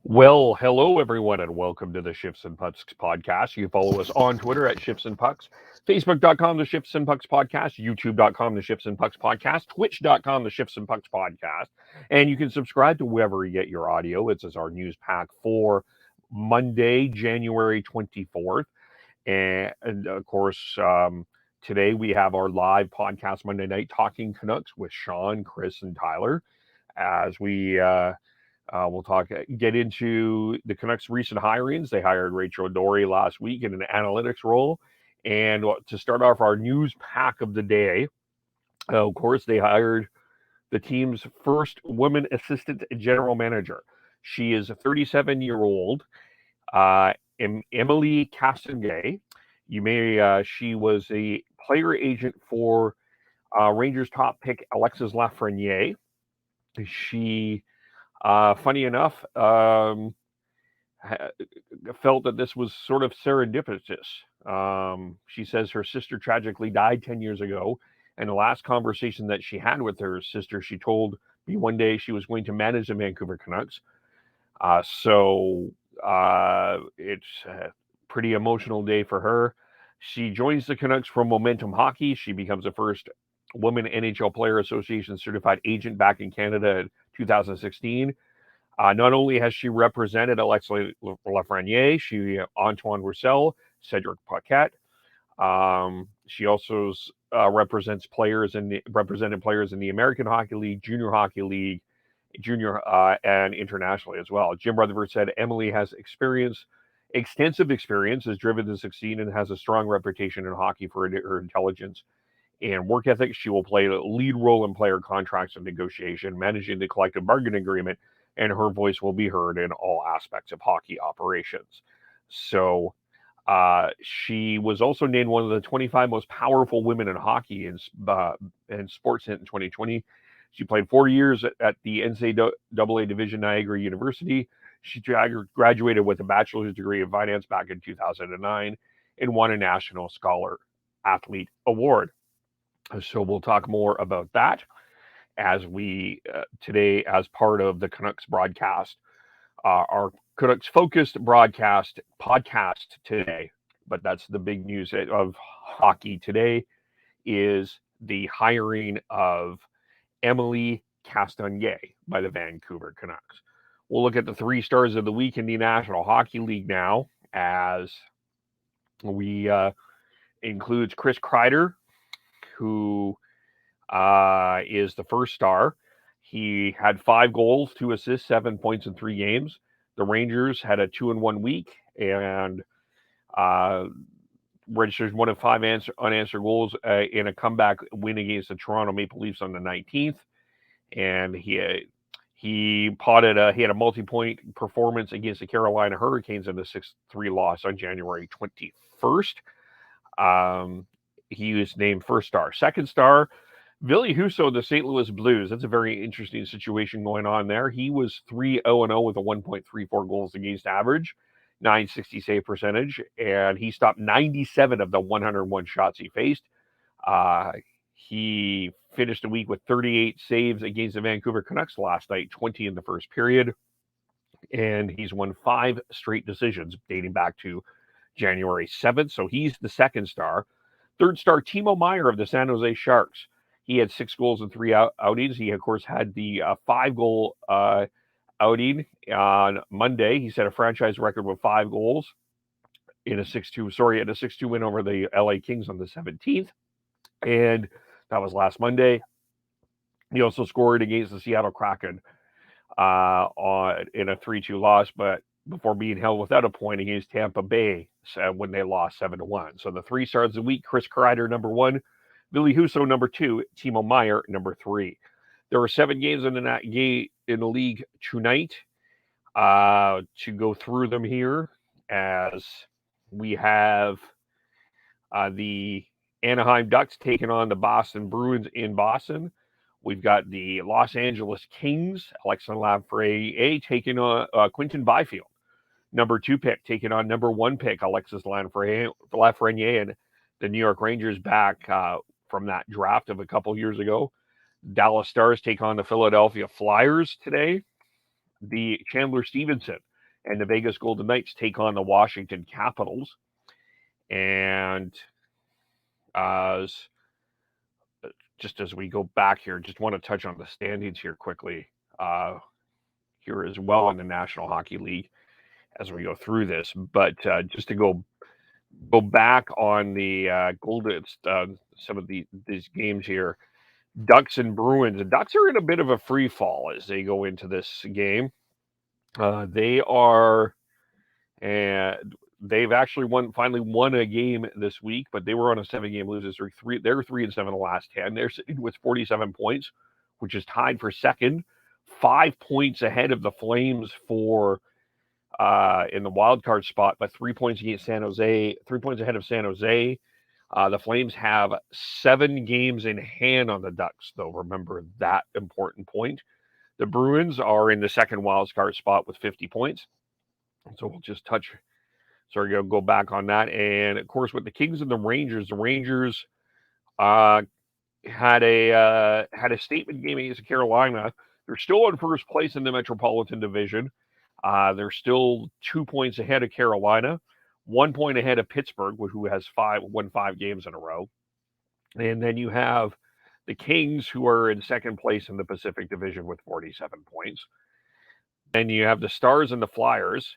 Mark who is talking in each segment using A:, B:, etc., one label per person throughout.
A: Well, hello everyone, and welcome to the Shifts and Pucks podcast. You follow us on Twitter at Shifts and Pucks, Facebook.com, the Shifts and Pucks podcast, YouTube.com, the Shifts and Pucks podcast, Twitch.com, the Shifts and Pucks podcast, and you can subscribe to wherever you get your audio. It's as our news pack for Monday, January 24th, and of course, today we have our live podcast Monday night talking Canucks with Sean, Chris, and Tyler as we'll get into the Canucks' recent hirings. They hired Rachel Dory last week in an analytics role. And to start off our news pack of the day, of course, they hired the team's first woman assistant general manager. She is a 37-year-old Emile Castonguay. She was a player agent for Rangers top pick Alexis Lafreniere. She funny enough, felt that this was sort of serendipitous. She says her sister tragically died 10 years ago, and the last conversation that she had with her sister, she told me one day she was going to manage the Vancouver Canucks. It's a pretty emotional day for her. She joins the Canucks from Momentum Hockey. She becomes the first woman NHL Player Association certified agent back in Canada in 2016. Not only has she represented Alexis Lafreniere, Antoine Roussel, Cedric Paquette. She also represented players in the American Hockey League, Junior Hockey League, and internationally as well. Jim Rutherford said Emile has extensive experience, is driven to succeed, and has a strong reputation in hockey for her intelligence and work ethic. She will play a lead role in player contracts and negotiation, managing the collective bargaining agreement, and her voice will be heard in all aspects of hockey operations. So she was also named one of the 25 most powerful women in hockey in Sportsnet in 2020. She played 4 years at the NCAA Division Niagara University. She graduated with a bachelor's degree in finance back in 2009 and won a National Scholar Athlete Award. So we'll talk more about that as we today, as part of the Canucks broadcast, our Canucks focused broadcast podcast today. But that's the big news of hockey today is the hiring of Emile Castonguay by the Vancouver Canucks. We'll look at the 3 stars of the week in the National Hockey League now, as we includes Chris Krieder, who is the first star. He had 5 goals, 2 assists, 7 points in 3 games. The Rangers had a 2-1 week and registered 1 of 5 unanswered goals in a comeback win against the Toronto Maple Leafs on the 19th. And he had a multi-point performance against the Carolina Hurricanes in the 6-3 loss on January 21st. He was named first star. Second star, Ville Husso, the St. Louis Blues. That's a very interesting situation going on there. He was 3-0-0 with a 1.34 goals against average, 960 save percentage, and he stopped 97 of the 101 shots he faced. He finished the week with 38 saves against the Vancouver Canucks last night, 20 in the first period, and he's won 5 straight decisions dating back to January 7th, so he's the second star. Third star, Timo Meyer of the San Jose Sharks. He had 6 goals in 3 outings. He, of course, had the 5-goal outing on Monday. He set a franchise record with 5 goals in a 6-2 win over the LA Kings on the 17th. And that was last Monday. He also scored against the Seattle Kraken in a 3-2 loss, but before being held without a point against Tampa Bay when they lost 7-1. So the 3 stars of the week: Chris Krieder, number 1, Ville Husso, number 2, Timo Meyer, number 3. There were 7 games in the league tonight. To go through them here, as we have the Anaheim Ducks taking on the Boston Bruins in Boston. We've got the Los Angeles Kings, Alexis Lafreniere, taking on Quinton Byfield, number 2 pick, taking on number 1 pick, Alexis Lafreniere, and the New York Rangers back from that draft of a couple years ago. Dallas Stars take on the Philadelphia Flyers today. The Chandler Stevenson and the Vegas Golden Knights take on the Washington Capitals. And just as we go back here, just want to touch on the standings here quickly here as well in the National Hockey League as we go through this. But just to go back on the Golden, some of these games here, Ducks and Bruins. The Ducks are in a bit of a free fall as they go into this game. They are, and they've actually finally won a game this week, but they were on a 7-game losing streak. They're 3-7 the last 10. They're sitting with 47 points, which is tied for second, 5 points ahead of the Flames for in the wild card spot, but 3 points against San Jose, 3 points ahead of San Jose. The Flames have 7 games in hand on the Ducks, though. Remember that important point. The Bruins are in the second wild card spot with 50 points. So we'll just go back on that. And of course, with the Kings and the Rangers had a statement game against Carolina. They're still in first place in the Metropolitan Division. They're still 2 points ahead of Carolina, 1 point ahead of Pittsburgh, who has won 5 games in a row. And then you have the Kings, who are in second place in the Pacific Division with 47 points. Then you have the Stars and the Flyers.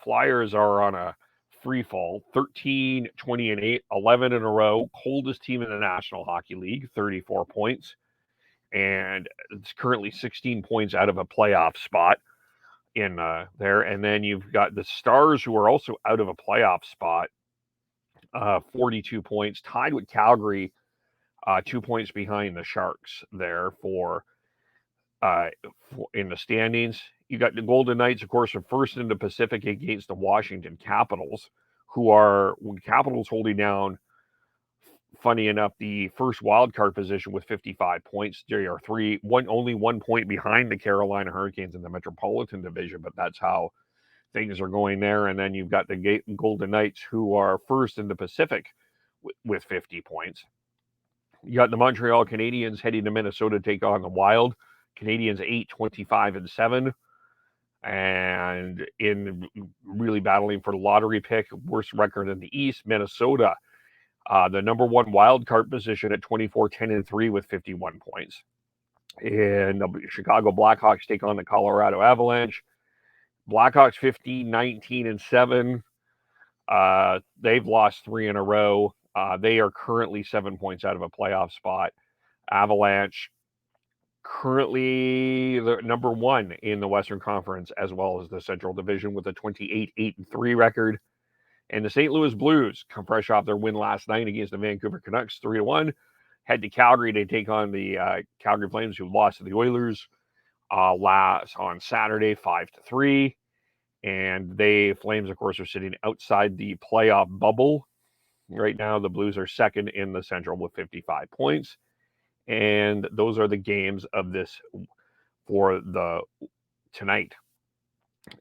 A: Flyers are on a free fall, 13, 20, and 8, 11 in a row. Coldest team in the National Hockey League, 34 points. And it's currently 16 points out of a playoff spot in there. And then you've got the Stars, who are also out of a playoff spot, 42 points, tied with Calgary, 2 points behind the Sharks there for in the standings. You got the Golden Knights, of course, are first in the Pacific against the Washington Capitals, who are Capitals holding down, funny enough, the first wild card position with 55 points. They are only 1 point behind the Carolina Hurricanes in the Metropolitan Division, but that's how things are going there. And then you've got the Golden Knights, who are first in the Pacific with 50 points. You got the Montreal Canadiens heading to Minnesota to take on the Wild. Canadiens 8-25-7, and in really battling for the lottery pick, worst record in the East. Minnesota, the number one wild card position at 24-10-3 with 51 points. And the Chicago Blackhawks take on the Colorado Avalanche. Blackhawks 15-19-7. They've lost 3 in a row. They are currently 7 points out of a playoff spot. Avalanche currently the number 1 in the Western Conference as well as the Central Division with a 28-8-3 record. And the St. Louis Blues come fresh off their win last night against the Vancouver Canucks 3-1. Head to Calgary to take on the Calgary Flames, who lost to the Oilers last on Saturday 5-3. And Flames, of course, are sitting outside the playoff bubble. Right now, the Blues are second in the Central with 55 points. And those are the games of this for the tonight.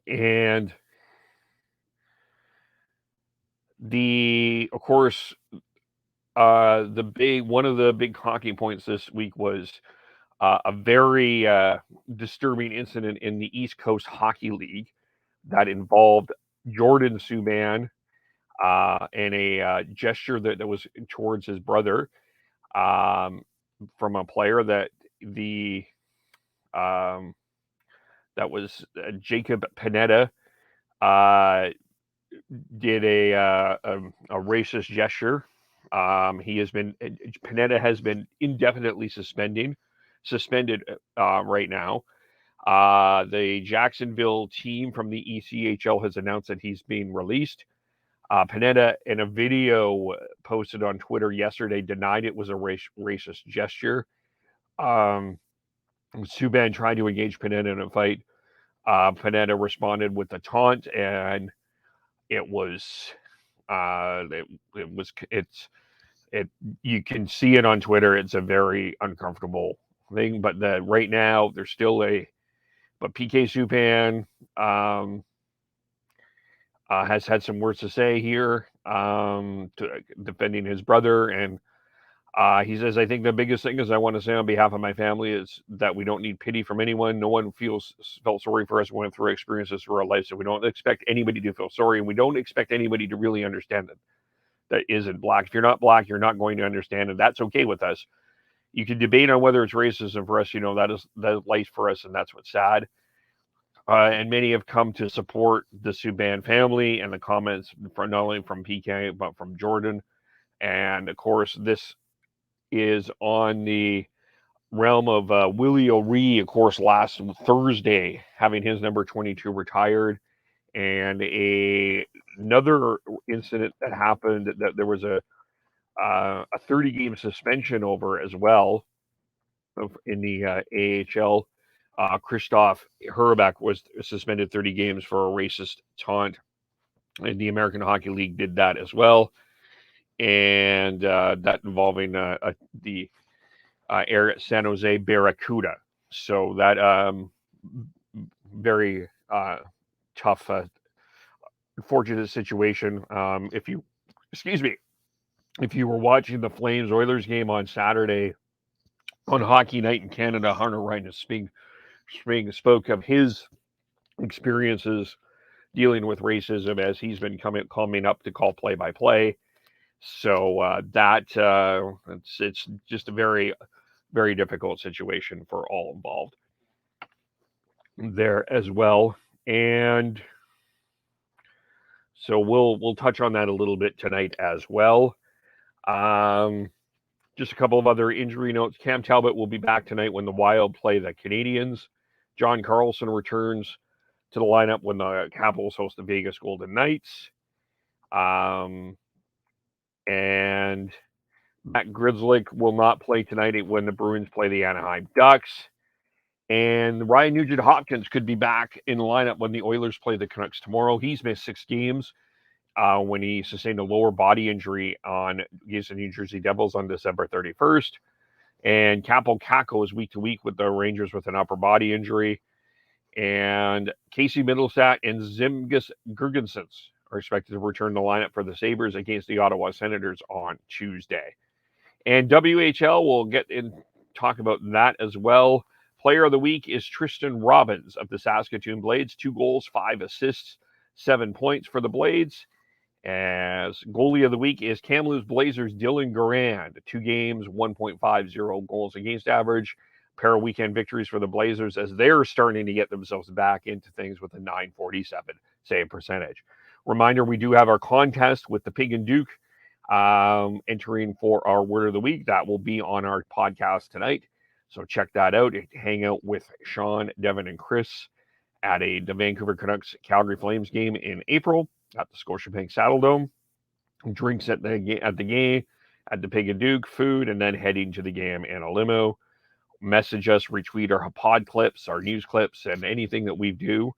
A: And of course, one of the big talking points this week was a very disturbing incident in the East Coast Hockey League that involved Jordan Subban and a gesture that was towards his brother from a player that was Jacob Panetta did a racist gesture. Panetta has been indefinitely suspended right now. The Jacksonville team from the ECHL has announced that he's being released. Panetta, in a video posted on Twitter yesterday, denied it was a racist gesture. Subban tried to engage Panetta in a fight. Panetta responded with a taunt, and you can see it on Twitter. It's a very uncomfortable thing, but right now there's still but PK Subban has had some words to say here, defending his brother, and He says, I think the biggest thing is I want to say on behalf of my family is that we don't need pity from anyone. No one felt sorry for us. We went through experiences through our life, so we don't expect anybody to feel sorry, and we don't expect anybody to really understand that isn't Black. If you're not Black, you're not going to understand, and that's okay with us. You can debate on whether it's racism for us. That is life for us, and that's what's sad. And many have come to support the Subban family, and the comments from not only from PK but from Jordan. And of course, this is on the realm of Willie O'Ree, of course, last Thursday, having his number 22 retired, and another incident that happened that there was a 30-game suspension over as well in the AHL. Christoph Herbeck was suspended 30 games for a racist taunt, and the American Hockey League did that as well, and that involving the San Jose Barracuda. So that very tough, unfortunate situation. If you were watching the Flames Oilers game on Saturday on Hockey Night in Canada, Hunter Ryan spoke of his experiences dealing with racism as he's been coming up to call play-by-play. So it's just a very, very difficult situation for all involved there as well. And so we'll touch on that a little bit tonight as well. Just a couple of other injury notes. Cam Talbot will be back tonight when the Wild play the Canadiens. John Carlson returns to the lineup when the Capitals host the Vegas Golden Knights. And Matt Grzelcyk will not play tonight when the Bruins play the Anaheim Ducks. And Ryan Nugent-Hopkins could be back in the lineup when the Oilers play the Canucks tomorrow. He's missed 6 games when he sustained a lower body injury against the New Jersey Devils on December 31st. And Kaapo Kakko is week to week with the Rangers with an upper body injury. And Casey Middlestat and Zemgus Girgensons are expected to return the lineup for the Sabres against the Ottawa Senators on Tuesday. And WHL, we'll get in talk about that as well. Player of the week is Tristan Robbins of the Saskatoon Blades. 2 goals, 5 assists, 7 points for the Blades. As goalie of the week is Kamloops Blazers' Dylan Garand. 2 games, 1.50 goals against average. Pair of weekend victories for the Blazers as they're starting to get themselves back into things with a .947 save percentage. Reminder, we do have our contest with the Pig and Duke entering for our Word of the Week. That will be on our podcast tonight. So check that out. Hang out with Sean, Devin, and Chris at the Vancouver Canucks Calgary Flames game in April at the Scotiabank Saddledome. Drinks at the game, at the Pig and Duke, food, and then heading to the game in a limo. Message us, retweet our pod clips, our news clips, and anything that we do,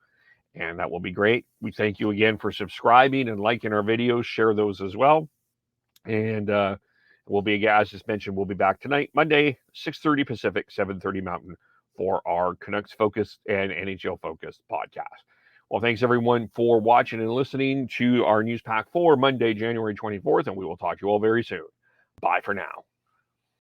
A: and that will be great. We thank you again for subscribing and liking our videos. Share those as well. And we'll be, as just mentioned, we'll be back tonight, Monday, 6:30 Pacific, 7:30 Mountain, for our Canucks focused and NHL focused podcast. Well, thanks everyone for watching and listening to our Newspack for Monday, January 24th, and we will talk to you all very soon. Bye for now.